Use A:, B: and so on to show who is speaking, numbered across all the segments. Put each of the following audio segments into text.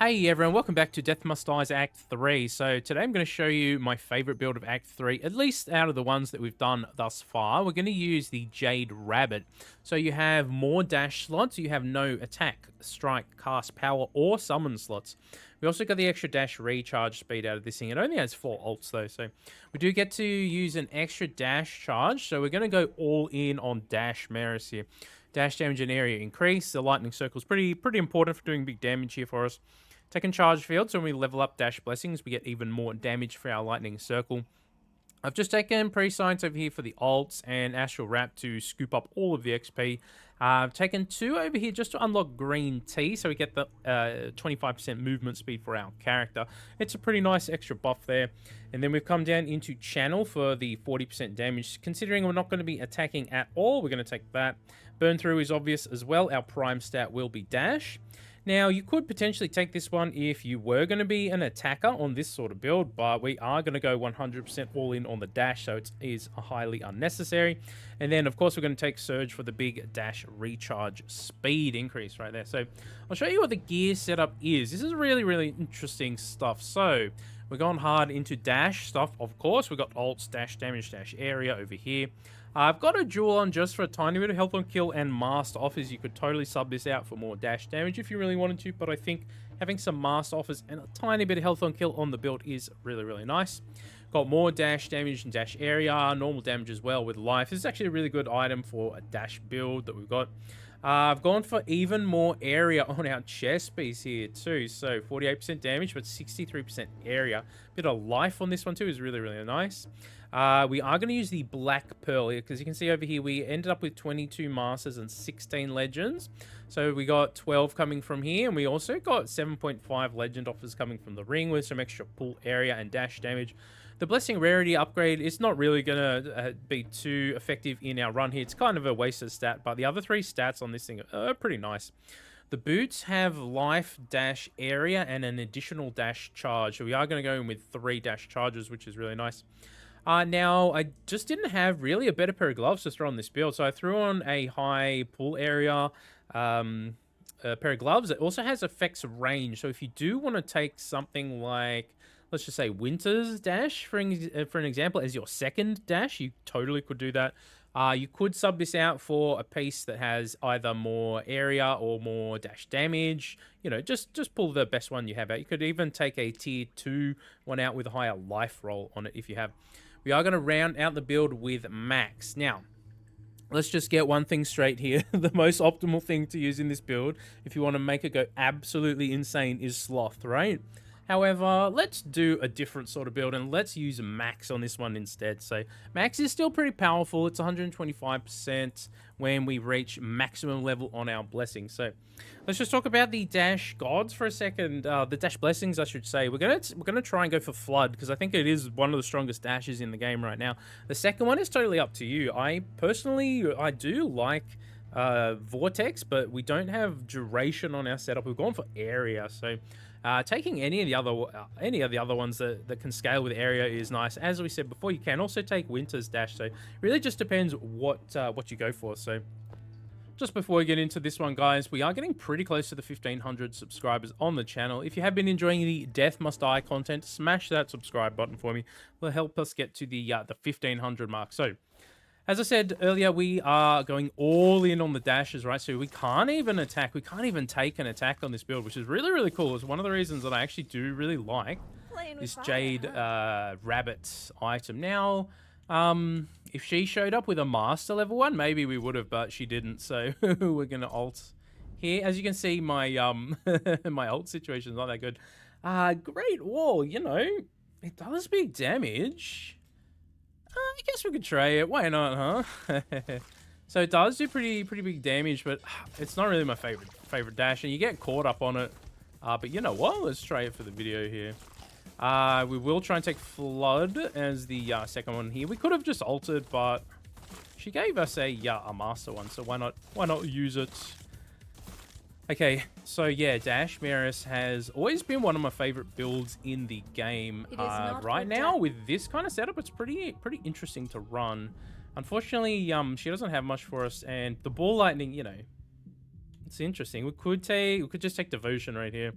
A: Hey everyone, welcome back to Death Must Die's Act 3. So today I'm going to show you my favorite build of Act 3, at least out of the ones that we've done thus far. We're going to use the Jade Rabbit. So you have more dash slots, you have no attack, strike, cast, power, or summon slots. We also got the extra dash recharge speed out of this thing. It only has 4 ults though, so we do get to use an extra dash charge. So we're going to go all in on Dash Merris here. Dash damage and area increase. The lightning circle is pretty important for doing big damage here for us. Taking charge field, so when we level up Dash Blessings, we get even more damage for our Lightning Circle. I've just taken Pre-Science over here for the ults and Astral Wrap to scoop up all of the XP. I've taken 2 over here just to unlock Green Tea, so we get the 25% movement speed for our character. It's a pretty nice extra buff there. And then we've come down into Channel for the 40% damage. Considering we're not going to be attacking at all, we're going to take that. Burn Through is obvious as well. Our prime stat will be Dash. Now, you could potentially take this one if you were going to be an attacker on this sort of build, but we are going to go 100% all in on the dash, so it is highly unnecessary. And then, of course, we're going to take Surge for the big dash recharge speed increase right there. So I'll show you what the gear setup is. This is really interesting stuff. So we're going hard into dash stuff, of course. We've got ults, dash damage, dash area over here. I've got a dual on just for a tiny bit of health on kill and master offers. You could totally sub this out for more dash damage if you really wanted to, but I think having some master offers and a tiny bit of health on kill on the build is really nice. Got more dash damage and dash area, normal damage as well with life. This is actually a really good item for a dash build that we've got. I've gone for even more area on our chest piece here too. So 48% damage, but 63% area. Bit of life on this one too is really nice. We are going to use the Black Pearl here because you can see over here we ended up with 22 Masters and 16 Legends. So we got 12 coming from here, and we also got 7.5 Legend offers coming from the ring with some extra pull area and dash damage. The Blessing Rarity upgrade is not really going to be too effective in our run here. It's kind of a wasted stat, but the other 3 stats on this thing are pretty nice. The boots have life, dash, area, and an additional dash charge. So we are going to go in with 3 dash charges, which is really nice. Now, I just didn't have really a better pair of gloves to throw on this build, so I threw on a high pull area a pair of gloves. It also has effects range, so if you do want to take something like, let's just say Winter's Dash, for an example, as your second dash, you totally could do that. You could sub this out for a piece that has either more area or more dash damage. You know, just pull the best one you have out. You could even take a tier 2 one out with a higher life roll on it if you have. We are going to round out the build with Max. Now, let's just get one thing straight here. The most optimal thing to use in this build, if you want to make it go absolutely insane, is Sloth, right? However, let's do a different sort of build, and let's use Max on this one instead. So Max is still pretty powerful. It's 125% when we reach maximum level on our blessings. So let's just talk about the dash gods for a second. The dash blessings, I should say. We're gonna try and go for Flood because I think it is one of the strongest dashes in the game right now. The second one is totally up to you. I do like Vortex, but we don't have duration on our setup. We've gone for area, so taking any of the other ones that can scale with area is nice. As we said before, you can also take Winter's Dash, so it really just depends what you go for. So just before we get into this one, guys, we are getting pretty close to the 1,500 subscribers on the channel. If you have been enjoying the Death Must Die content, smash that subscribe button for me. It'll help us get to the 1,500 mark. So as I said earlier, we are going all in on the dashes, right? So we can't even attack. We can't even take an attack on this build, which is really cool. It's one of the reasons that I actually do really like this Jade Rabbit item. Now, if she showed up with a Master level 1, maybe we would have, but she didn't. So we're going to ult here. As you can see, my my ult situation is not that good. Great Wall, you know, it does big damage. I guess we could try it. Why not, huh? So it does do pretty big damage, but it's not really my favorite dash, and you get caught up on it. But you know what? Let's try it for the video here. We will try and take Flood as the second one here. We could have just altered, but she gave us a master one, so why not use it? Okay, so yeah, Dash Merris has always been one of my favorite builds in the game. Right now, with this kind of setup, it's pretty interesting to run. Unfortunately, she doesn't have much for us, and the Ball Lightning, you know, it's interesting. We could just take Devotion right here.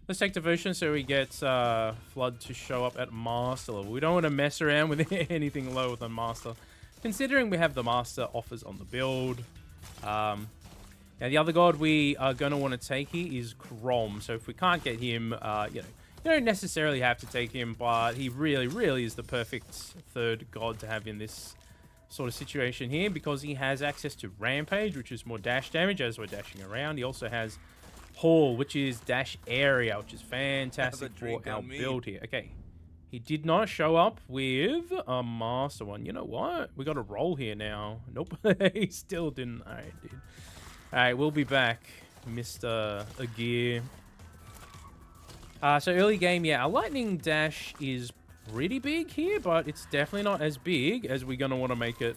A: Let's take devotion so we get flood to show up at master level. We don't want to mess around with anything lower than master, considering we have the master offers on the build. Now the other god we are going to want to take here is Crom. So if we can't get him, you don't necessarily have to take him, but he really is the perfect third god to have in this sort of situation here, because he has access to Rampage, which is more dash damage as we're dashing around. He also has Haul, which is dash area, which is fantastic for our build here. Okay, he did not show up with a master one. You know what? We got a roll here now. Nope, he still didn't. All right, dude. All right, we'll be back, Mr. Agir. So early game, yeah, our lightning dash is pretty big here, but it's definitely not as big as we're gonna want to make it.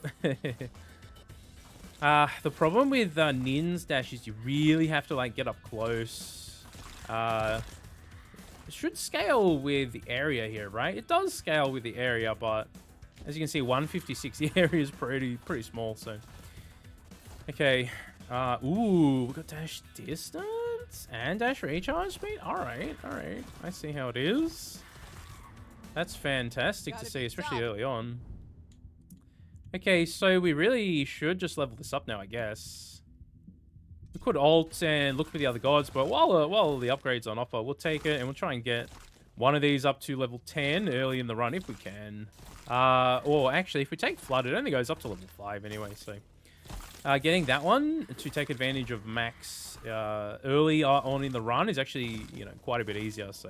A: The problem with Nin's dash is you really have to like get up close. It should scale with the area here, right? It does scale with the area, but as you can see, 156, the area is pretty small. So okay, ooh, we got dash distance and dash recharge speed. All right, I see how it is. That's fantastic to see, especially early on. Okay, so we really should just level this up now, I guess. We could ult and look for the other gods, but while the upgrade's on offer, we'll take it and we'll try and get one of these up to level 10 early in the run if we can. Or actually, if we take Flood, it only goes up to level 5 anyway, so... getting that one to take advantage of Max early on in the run is actually, quite a bit easier, so...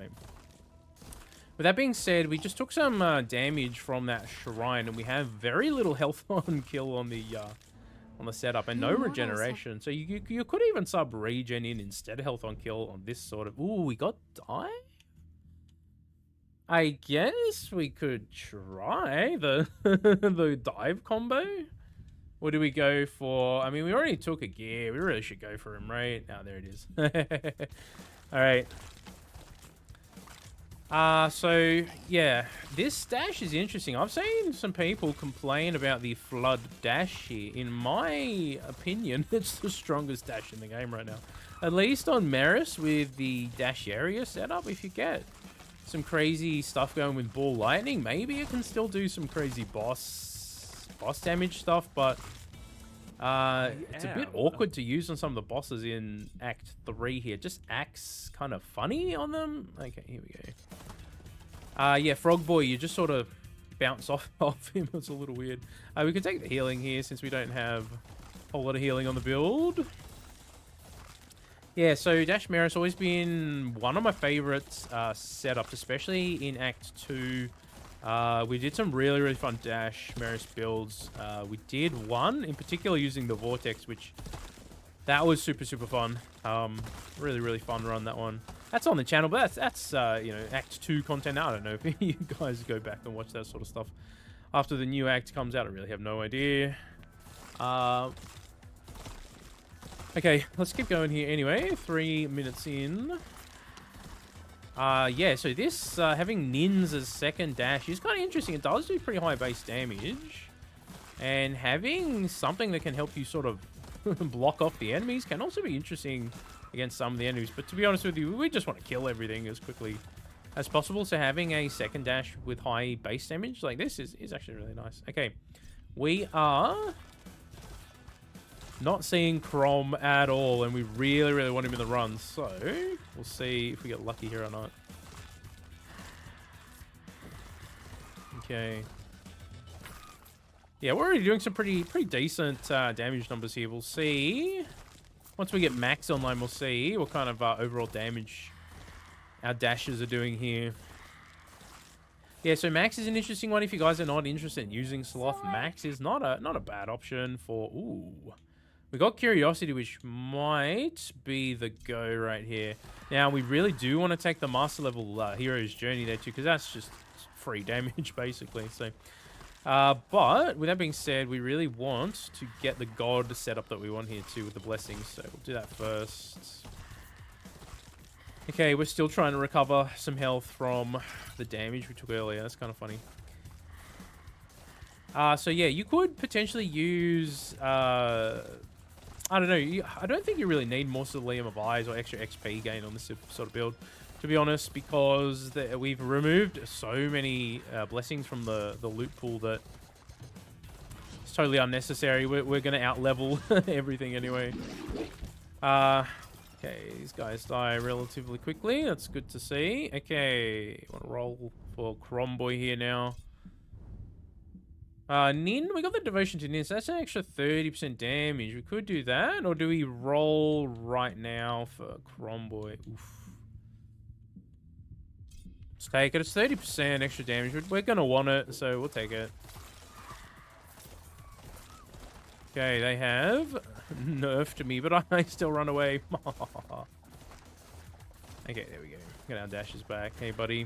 A: With that being said, we just took some damage from that shrine, and we have very little health on kill on the setup, and no regeneration. So you could even sub regen in instead of health on kill on this sort of. Ooh, we got dive. I guess we could try the the dive combo. Or do we go for? I mean, we already took a gear. We really should go for him, right? Oh, there it is. All right. So yeah, this dash is interesting. I've seen some people complain about the flood dash here. In my opinion, it's the strongest dash in the game right now. At least on Merris with the dash area setup. If you get some crazy stuff going with ball lightning, maybe it can still do some crazy boss damage stuff, but it's a bit awkward to use on some of the bosses in Act 3 here. Just acts kind of funny on them. Okay, here we go. Yeah, Frog Boy, you just sort of bounce off him. It's a little weird. We could take the healing here since we don't have a whole lot of healing on the build. Yeah, so Dash Merris always been one of my favorites setups, especially in Act 2. We did some really fun Dash Merris builds. We did one in particular using the Vortex, which that was super fun. Really fun run, that one. That's on the channel, but that's Act 2 content. I don't know if you guys go back and watch that sort of stuff after the new act comes out. I really have no idea. Okay, let's keep going here anyway. 3 minutes in. Yeah, so this, having Nins as second dash is kind of interesting. It does do pretty high base damage. And having something that can help you sort of block off the enemies can also be interesting against some of the enemies. But to be honest with you, we just want to kill everything as quickly as possible. So having a second dash with high base damage like this is actually really nice. Okay, we are not seeing Crom at all, and we really want him in the run. So we'll see if we get lucky here or not. Okay. Yeah, we're already doing some pretty decent damage numbers here. We'll see. Once we get Max online, we'll see what kind of overall damage our dashes are doing here. Yeah, so Max is an interesting one if you guys are not interested in using Sloth. Max is not a bad option for... Ooh. We got Curiosity, which might be the go right here. Now, we really do want to take the Master Level Hero's Journey there too, because that's just free damage, basically. So, but with that being said, we really want to get the God setup that we want here too with the Blessings. So we'll do that first. Okay, we're still trying to recover some health from the damage we took earlier. That's kind of funny. So yeah, you could potentially use... I don't know. I don't think you really need more Mausoleum of Eyes or extra XP gain on this sort of build. to be honest, because we've removed so many blessings from the loot pool that it's totally unnecessary. We're going to out-level everything anyway. Okay, these guys die relatively quickly. That's good to see. Okay, want to roll for Cromboy here now. Nin, we got the devotion to Nin, so that's an extra 30% damage. We could do that, or do we roll right now for Cromboy? Oof. Let's take it. It's 30% extra damage. We're going to want it, so we'll take it. Okay, they have nerfed me, but I still run away. Okay, there we go. Get our dashes back. Hey, buddy.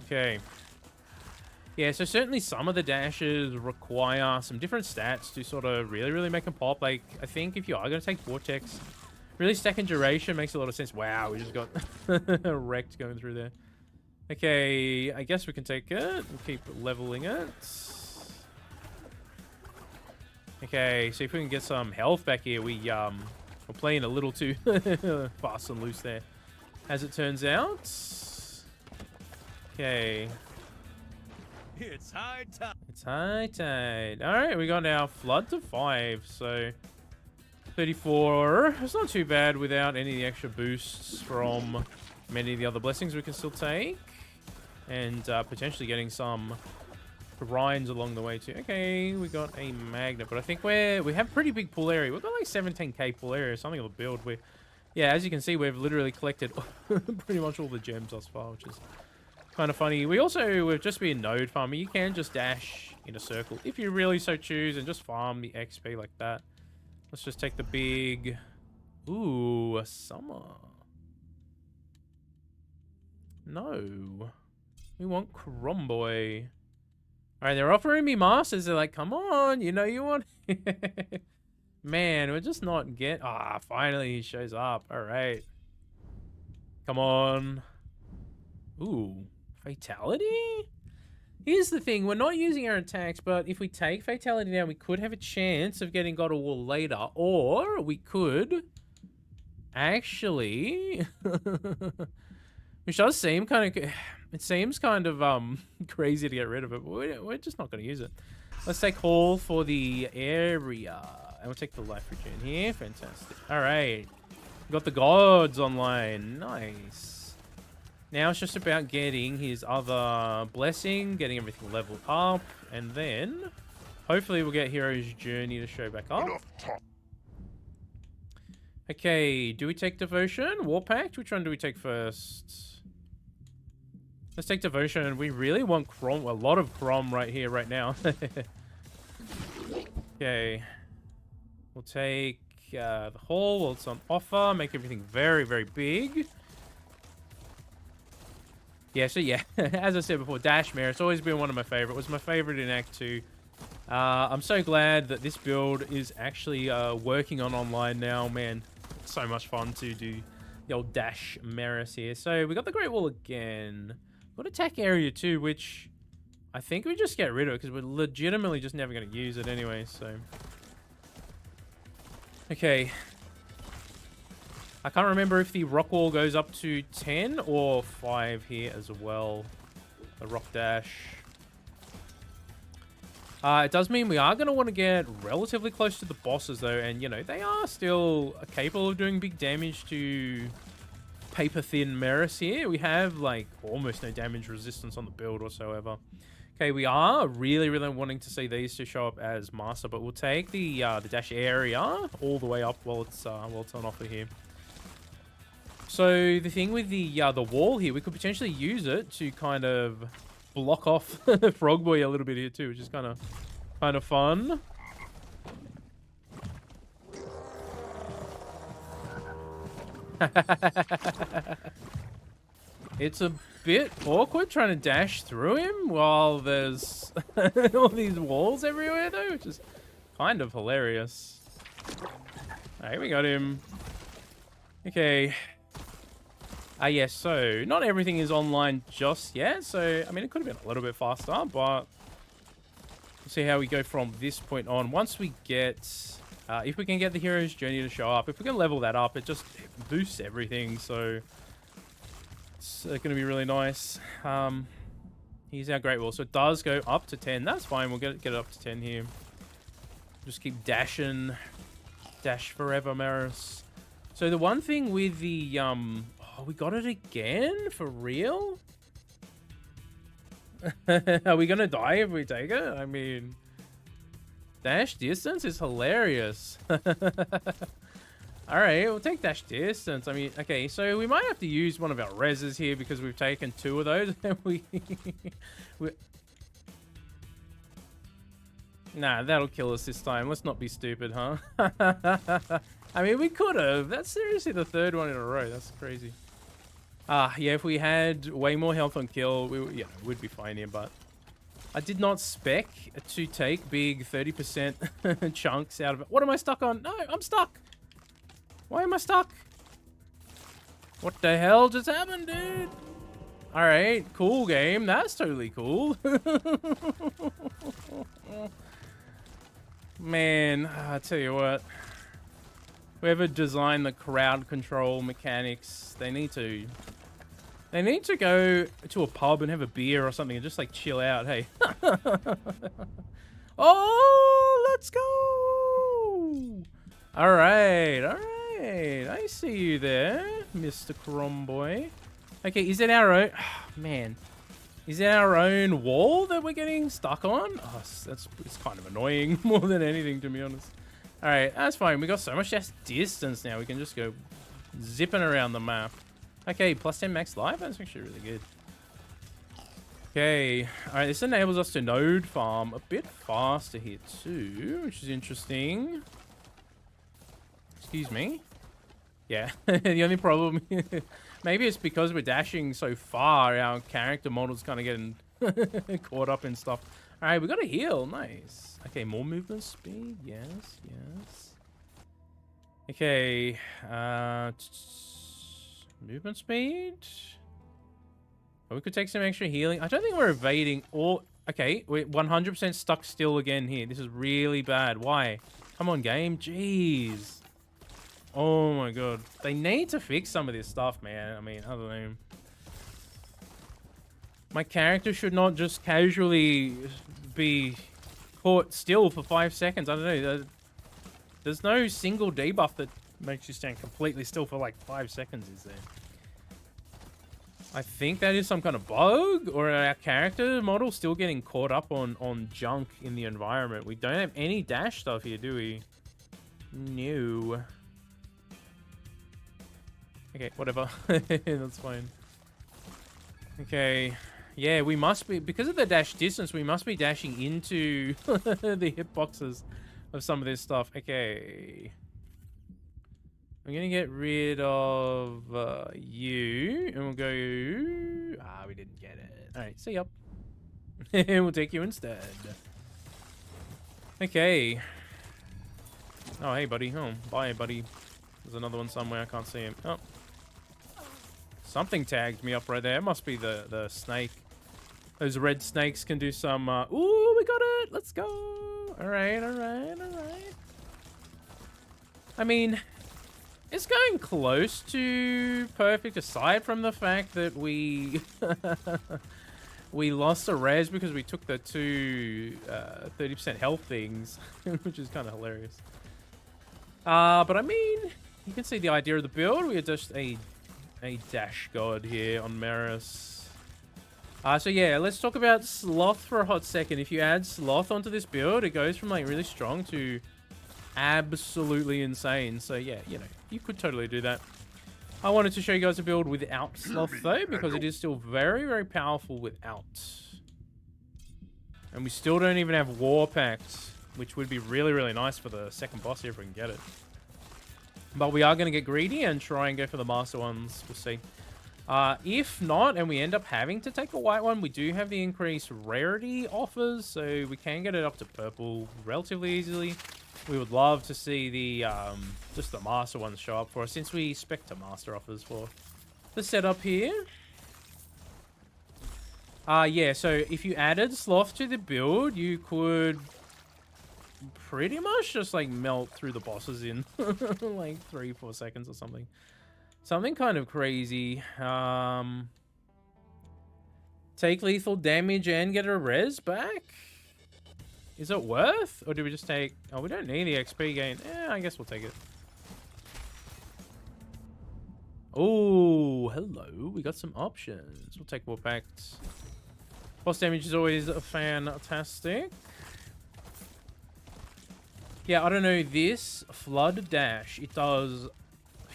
A: Okay. Yeah, so certainly some of the dashes require some different stats to sort of really make them pop. Like, I think if you are going to take Vortex, really stacking duration makes a lot of sense. Wow, we just got wrecked going through there. Okay, I guess we can take it and keep leveling it. Okay, see if we can get some health back here. We're playing a little too fast and loose there, as it turns out. Okay.
B: It's high tide.
A: It's high tide. All right, we got our flood to 5, so 34. It's not too bad without any of the extra boosts from many of the other blessings we can still take, and potentially getting some grinds along the way too. Okay, we got a magnet, but I think we have pretty big pull area. We've got like 17k pull area, something of the build. Yeah, as you can see, we've literally collected pretty much all the gems thus far, which is kind of funny. We've just been node farming. You can just dash in a circle if you really so choose and just farm the XP like that. Let's just take the big... Ooh, a summer. No. We want Cromboy. Alright, they're offering me masters. They're like, come on, you know you want... Man, we're just not get... Ah, finally he shows up. Alright. Come on. Ooh. Fatality? Here's the thing, we're not using our attacks, but if we take Fatality down, we could have a chance of getting God of War later, or we could actually, which does seem kind of, it seems kind of crazy to get rid of it, but we're just not going to use it. Let's take Hall for the area, and we'll take the life regen here. Fantastic. All right, got the gods online. Nice. Now it's just about getting his other blessing, getting everything leveled up, and then hopefully we'll get Hero's Journey to show back up. Okay, do we take Devotion? War Pact? Which one do we take first? Let's take Devotion. We really want Crom, a lot of Crom right here, right now. Okay. We'll take the Hall while it's on offer, make everything very big. Yeah, so yeah, as I said before, Dash Merris, it's always been one of my favorite. It was my favorite in Act 2. I'm so glad that this build is actually working on online now, man. It's so much fun to do the old Dash Merris here. So we got the Great Wall again. Got Attack Area too, which I think we just get rid of because we're legitimately just never going to use it anyway, so. Okay. I can't remember if the rock wall goes up to 10 or 5 here as well. The rock dash. It does mean we are going to want to get relatively close to the bosses though. And, you know, they are still capable of doing big damage to paper thin Merris here. We have, like, almost no damage resistance on the build whatsoever. Okay, we are really wanting to see these two show up as master. But we'll take the dash area all the way up while it's on offer here. So the thing with the wall here, we could potentially use it to kind of block off Frogboy a little bit here too, which is kind of fun. It's a bit awkward trying to dash through him while there's all these walls everywhere though, which is kind of hilarious. Alright, we got him. Okay. Yes, so not everything is online just yet. So, I mean, it could have been a little bit faster, but we'll see how we go from this point on. Once we get If we can get the hero's journey to show up, if we can level that up, it just boosts everything. So it's going to be really nice. Here's our Great Wall. So it does go up to 10. That's fine. We'll get it up to 10 here. Just keep dashing. Dash forever, Merris. So the one thing with the... Oh, we got it again? For real? Are we going to die if we take it? I mean... Dash distance is hilarious. Alright, we'll take dash distance. I mean, okay, so we might have to use one of our reses here because we've taken 2 of those. Nah, that'll kill us this time. Let's not be stupid, huh? I mean, we could have. That's seriously the 3rd one in a row. That's crazy. Yeah, if we had way more health on kill, we'd be fine here, but... I did not spec to take big 30% chunks out of it. What am I stuck on? No, I'm stuck. Why am I stuck? What the hell just happened, dude? All right, cool game. That's totally cool. Man, I tell you what. Whoever designed the crowd control mechanics, they need to go to a pub and have a beer or something and just like chill out, hey. Oh, let's go. All right. I see you there, Mr. Cromboy. Okay, is it our own... Oh, man. Is it our own wall that we're getting stuck on? Oh, it's kind of annoying more than anything, to be honest. All right, that's fine. We got so much less distance now. We can just go zipping around the map. Okay, plus 10 max life. That's actually really good. Okay. All right, this enables us to node farm a bit faster here too, which is interesting. Excuse me. Yeah, the only problem... Maybe it's because we're dashing so far, our character model's kind of getting caught up in stuff. All right, we got a heal. Nice. Okay, more movement speed. Yes. Okay. Movement speed. Oh, we could take some extra healing. I don't think we're evading or... Okay, we're 100% stuck still again here. This is really bad. Why? Come on, game. Jeez. Oh my god. They need to fix some of this stuff, man. I mean, I don't know. My character should not just casually be caught still for 5 seconds. I don't know. There's no single debuff that makes you stand completely still for like 5 seconds, is there? I think that is some kind of bug, or our character model still getting caught up on junk in the environment. We don't have any dash stuff here, do we? No. Okay, whatever. That's fine. Okay. Yeah, we must be... Because of the dash distance, we must be dashing into the hitboxes of some of this stuff. Okay. I'm going to get rid of you. And we'll go... Ah, we didn't get it. Alright, see ya. We'll take you instead. Okay. Oh, hey, buddy. Oh, bye, buddy. There's another one somewhere. I can't see him. Oh. Something tagged me up right there. It must be the snake. Those red snakes can do some... Ooh, we got it! Let's go! Alright. I mean, it's going close to perfect, aside from the fact that we... we lost a res because we took the 2 30% health things, which is kind of hilarious. But I mean, you can see the idea of the build. We are just a dash god here on Merris. So yeah, let's talk about Sloth for a hot second. If you add Sloth onto this build, it goes from like really strong to absolutely insane. So yeah, you know, you could totally do that. I wanted to show you guys a build without Sloth though, because it is still very, very powerful without. And we still don't even have War Pact, which would be really, really nice for the second boss here if we can get it. But we are going to get greedy and try and go for the master ones. We'll see. If not, and we end up having to take a white one, we do have the increased rarity offers, so we can get it up to purple relatively easily. We would love to see the just the master ones show up for us, since we spec to master offers for the setup here. Yeah, so if you added Sloth to the build, you could pretty much just like melt through the bosses in like 3-4 seconds or something. Something kind of crazy. Take lethal damage and get a res back? Is it worth? Or do we just take... Oh, we don't need the XP gain. I guess we'll take it. Oh, hello. We got some options. We'll take Warp Act. Boss damage is always fantastic. Yeah, I don't know. This Flood Dash, it does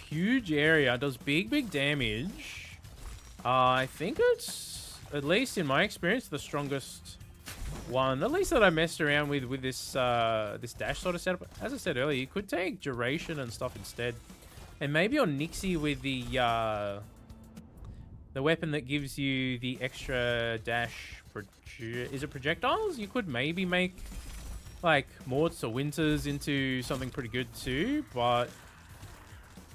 A: huge area. It does big damage. I think it's, at least in my experience, the strongest one. At least that I messed around with this this dash sort of setup. As I said earlier, you could take duration and stuff instead. And maybe on Nixie with the weapon that gives you the extra dash. Is it projectiles? You could maybe make like Morts or Winters into something pretty good too, but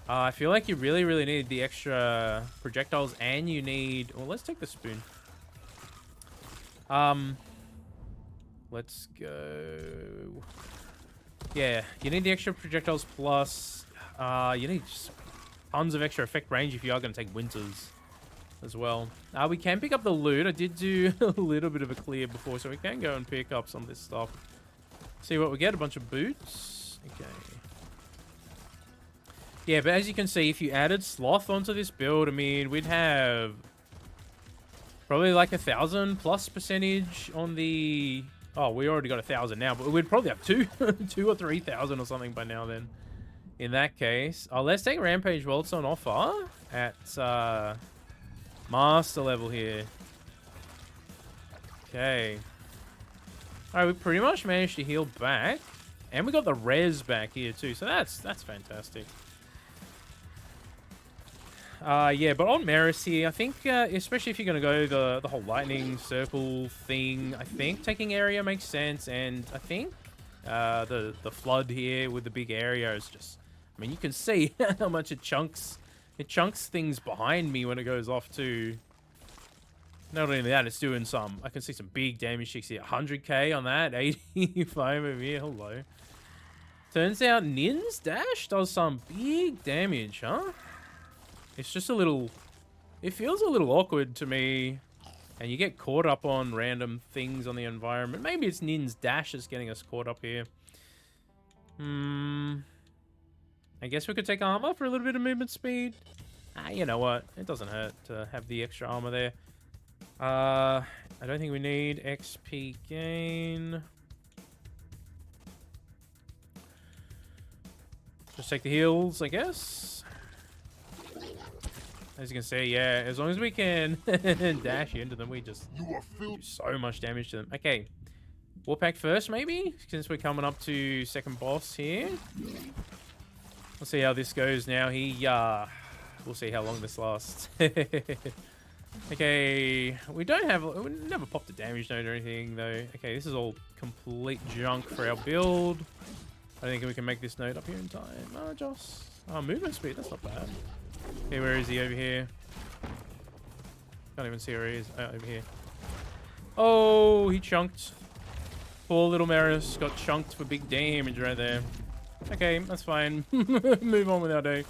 A: I feel like you really need the extra projectiles, and you need... Well, let's take the spoon. Let's go. Yeah, you need the extra projectiles plus you need just tons of extra effect range if you are going to take Winters as well. We can pick up the loot. I did do a little bit of a clear before, so we can go and pick up some of this stuff. See what we get. A bunch of boots. Okay. Yeah, but as you can see, if you added Sloth onto this build, I mean, we'd have probably like 1,000+ % on the... Oh, we already got 1,000 now, but we'd probably have 2 or 3,000 or something by now then. In that case, let's take Rampage Waltz on offer at master level here. Okay. Alright, we pretty much managed to heal back. And we got the res back here too, so that's fantastic. Yeah, but on Merris here, I think, especially if you're going to go the whole lightning circle thing, I think taking area makes sense. And I think the flood here with the big area is just... I mean, you can see how much it chunks things behind me when it goes off too. Not only that, it's doing some... I can see some big damage checks here. 100k on that, 85 over here. Hello. Turns out Nin's Dash does some big damage, huh? It's just a little... It feels a little awkward to me. And you get caught up on random things on the environment. Maybe it's Nin's Dash that's getting us caught up here. I guess we could take armor for a little bit of movement speed. You know what? It doesn't hurt to have the extra armor there. I don't think we need XP gain. Just take the heals, I guess. As you can see, yeah, as long as we can dash into them, we just do so much damage to them. Okay, Warpack first, maybe, since we're coming up to second boss here. We'll see how this goes now. We'll see how long this lasts. Okay, we never popped a damage note or anything though. Okay, this is all complete junk for our build. I don't think we can make this note up here in time. Joss. Movement speed, that's not bad. Okay, where is he? Over here. Can't even see where he is. Over here. Oh, he chunked. Poor little Merris got chunked for big damage right there. Okay, that's fine. Move on with our day.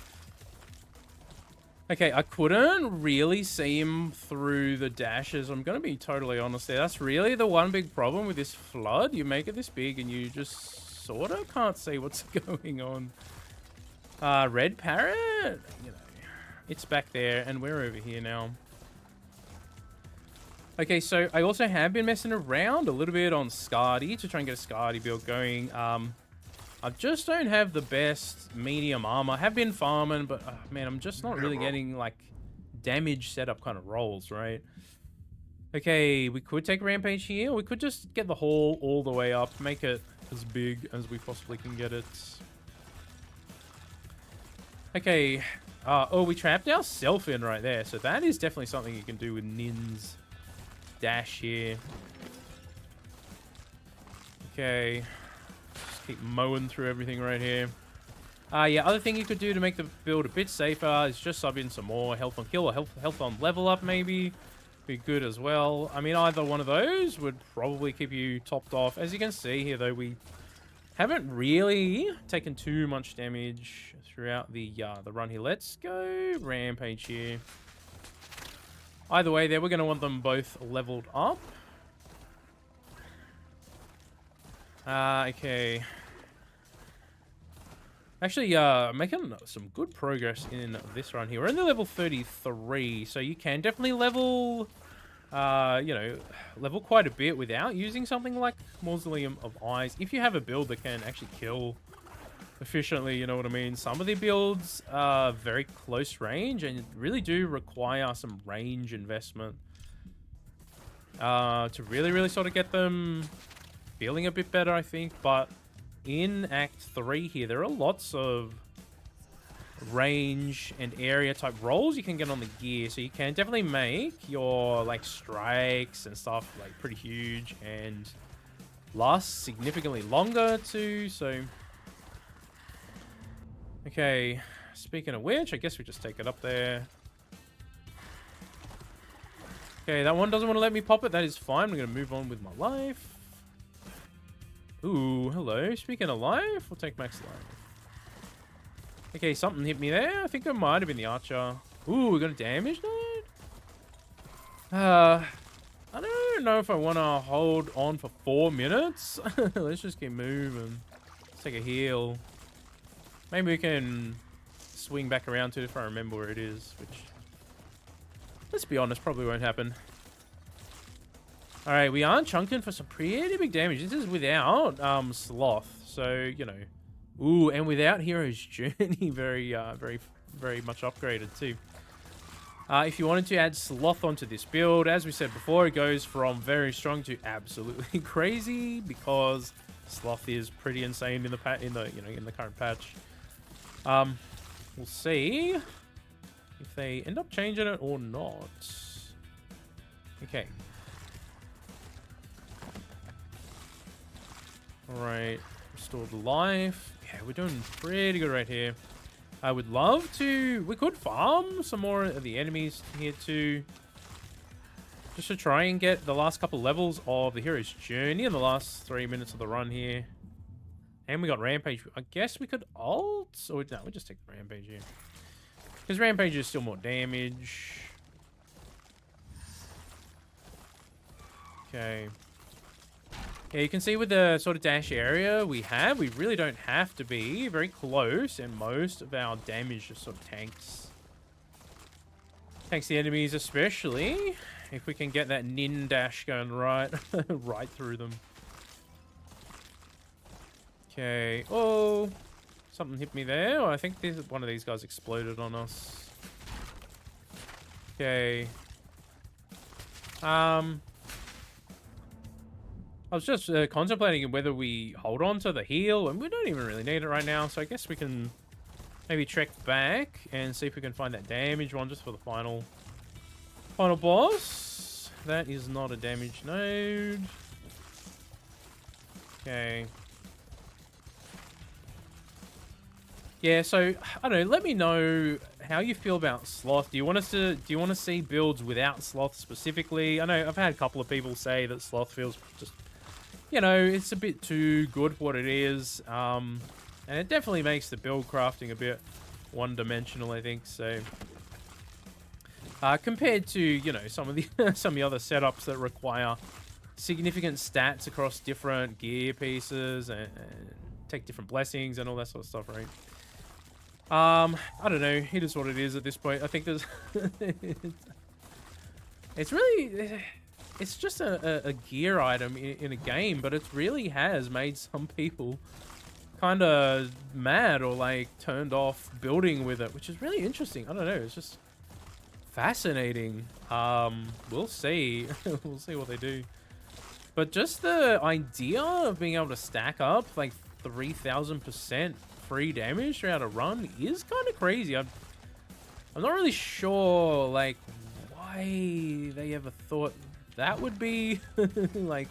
A: Okay, I couldn't really see him through the dashes. I'm going to be totally honest there. That's really the one big problem with this flood. You make it this big and you just sort of can't see what's going on. Red Parrot? You know, it's back there and we're over here now. Okay, so I also have been messing around a little bit on Scardy to try and get a Scardy build going. I just don't have the best medium armor. I have been farming, but man, I'm just not really getting like damage setup kind of rolls, right? Okay, we could take Rampage here, or we could just get the haul all the way up, make it as big as we possibly can get it. Okay, oh, we trapped ourselves in right there, so that is definitely something you can do with Nin's Dash here. Okay. Keep mowing through everything right here. Yeah, other thing you could do to make the build a bit safer is just sub in some more health on kill or health on level up maybe. Be good as well. I mean, either one of those would probably keep you topped off. As you can see here, though, we Haven't really taken too much damage throughout the run here. Let's go Rampage here. Either way, there we're going to want them both leveled up. Okay. Actually, making some good progress in this run here. We're in the level 33, so you can definitely level, you know, level quite a bit without using something like Mausoleum of Eyes. If you have a build that can actually kill efficiently, you know what I mean? Some of the builds are very close range and really do require some range investment to really sort of get them feeling a bit better, I think. But in Act 3 here, there are lots of range and area type rolls you can get on the gear, so you can definitely make your like strikes and stuff like pretty huge and last significantly longer too. So okay, speaking of which, I guess we just take it up there. Okay, that one doesn't want to let me pop it. That is fine. I'm going to move on with my life. Ooh, hello. Speaking of life, we'll take max life. Okay, something hit me there. I think it might have been the archer. Ooh, we got a damage node? I don't know if I want to hold on for 4 minutes. Let's just keep moving. Let's take a heal. Maybe we can swing back around to it if I remember where it is, which, let's be honest, probably won't happen. All right, we are chunking for some pretty big damage. This is without Sloth, so, you know. Ooh, and without Hero's Journey, very much upgraded too. If you wanted to add Sloth onto this build, as we said before, it goes from very strong to absolutely crazy because Sloth is pretty insane in the current patch. We'll see if they end up changing it or not. Okay. Alright, restored life. Yeah, we're doing pretty good right here. I would love to... We could farm some more of the enemies here too. Just to try and get the last couple levels of the Hero's Journey in the last 3 minutes of the run here. And we got Rampage. I guess we could ult? Or no, we'll just take the Rampage here. Because Rampage is still more damage. Okay. Yeah, you can see with the sort of dash area we really don't have to be very close, and most of our damage just sort of tanks the enemies, especially if we can get that nin dash going right right through them. Okay. Oh, something hit me there. Oh, I think one of these guys exploded on us. Okay. I was just contemplating whether we hold on to the heal, and we don't even really need it right now, so I guess we can maybe trek back and see if we can find that damage one just for the final boss. That is not a damage node. Okay. Yeah, so I don't know. Let me know how you feel about Sloth. Do you want to see builds without Sloth specifically? I know I've had a couple of people say that Sloth feels just, you know, it's a bit too good for what it is, and it definitely makes the build crafting a bit one-dimensional, I think. So compared to, you know, some of the other setups that require significant stats across different gear pieces and take different blessings and all that sort of stuff, right? I don't know. It is what it is at this point. I think there's... it's really... It's just a gear item in a game, but it really has made some people kind of mad or, like, turned off building with it, which is really interesting. I don't know. It's just fascinating. We'll see. We'll see what they do. But just the idea of being able to stack up, like, 3,000% free damage throughout a run is kind of crazy. I'm not really sure, like, why they ever thought that would be like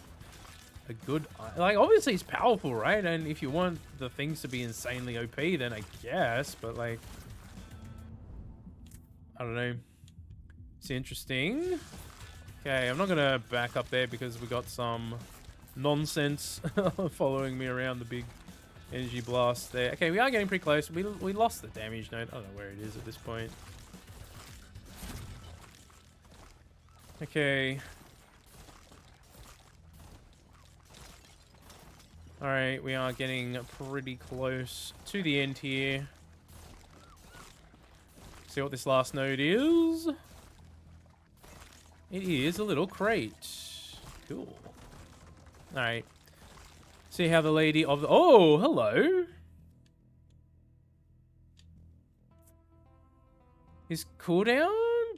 A: a good, like, obviously it's powerful, right? And if you want the things to be insanely OP, then I guess, but like, I don't know. It's interesting. Okay, I'm not gonna back up there because we got some nonsense following me around the big Energy blast there. Okay, we are getting pretty close. We lost the damage node. I don't know where it is at this point. Okay. Alright, we are getting pretty close to the end here. See what this last node is. It is a little crate. Cool. Alright. See how the lady of the... Oh, hello. Is cooldown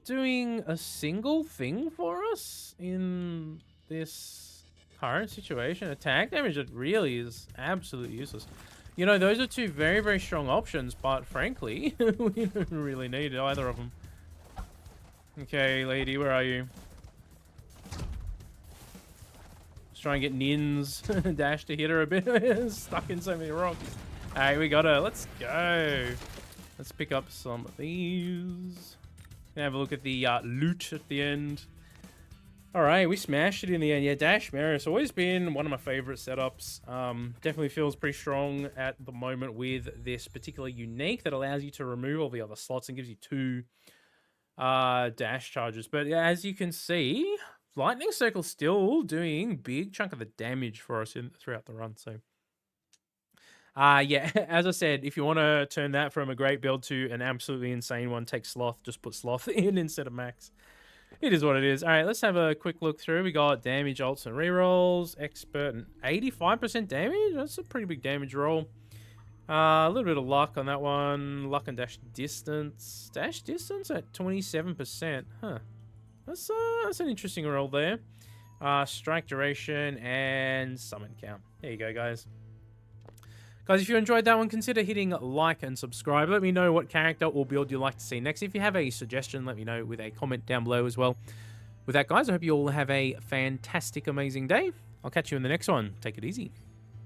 A: doing a single thing for us in this current situation? Attack damage, it really is absolutely useless. You know, those are two very, very strong options, but frankly, we don't really need either of them. Okay, lady, where are you? Try and get Nin's dash to hit her a bit. Stuck in so many rocks. Alright, we got her. Let's go. Let's pick up some of these. Gonna have a look at the loot at the end. Alright, we smashed it in the end. Yeah, Dash Merris always been one of my favorite setups. Definitely feels pretty strong at the moment with this particular unique that allows you to remove all the other slots and gives you 2 dash charges. But yeah, as you can see, Lightning Circle still doing big chunk of the damage for us throughout the run. So, yeah, as I said, if you want to turn that from a great build to an absolutely insane one, take Sloth. Just put Sloth in instead of Max. It is what it is. All right, let's have a quick look through. We got damage, ults, and rerolls. Expert and 85% damage. That's a pretty big damage roll. A little bit of luck on that one. Luck and dash distance. Dash distance at 27%. Huh. That's an interesting roll there. Strike duration and summon count. There you go, guys. Guys, if you enjoyed that one, consider hitting like and subscribe. Let me know what character or build you'd like to see next. If you have a suggestion, let me know with a comment down below as well. With that, guys, I hope you all have a fantastic, amazing day. I'll catch you in the next one. Take it easy.